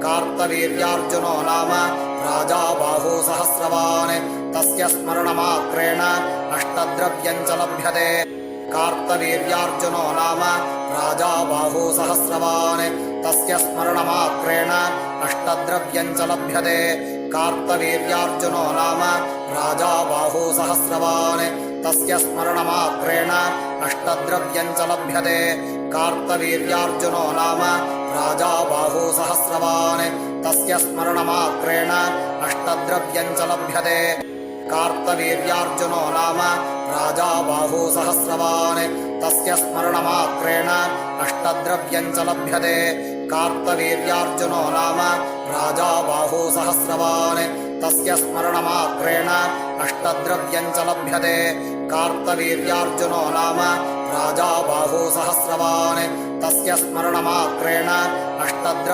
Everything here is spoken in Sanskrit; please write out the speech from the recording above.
कार्तवीर्यार्जुनो नाम राजा बाहू सहस्रवान् तस्य स्मरणमात्रेण अष्टद्रव्यं च लभ्यते कार्तवीर्यार्जुनो नाम राजा बाहू सहस्रवान् तस्य स्मरणमात्रेण अष्टद्रव्यं च लभ्यते कार्तवीर्यार्जुनो नाम राजा बाहू सहस्रवान् तस्य स्मरणमात्रेण अष्टद्रव्यं च लभ्यते कार्तवीर्यार्जुनो नाम राजा बाहू सहस्रवान् तस्य स्मरणमात्रेण अष्टद्रव्यं च लभ्यते कार्तवीर्यार्जुनो नाम राजा बाहू सहस्रवान् तस्य स्मरणमात्रेण अष्टद्रव्यं च लभ्यते कार्तवीर्यार्जुनो नाम राजा बाहू सहस्रवान् तस्य स्मरणमात्रेण अष्टद्रव्यं च लभ्यते कार्तवीर्यार्जुनो नाम राजा बाहू सहस्रवान् तस्य स्मरणमात्रेण अष्टद्रव्यं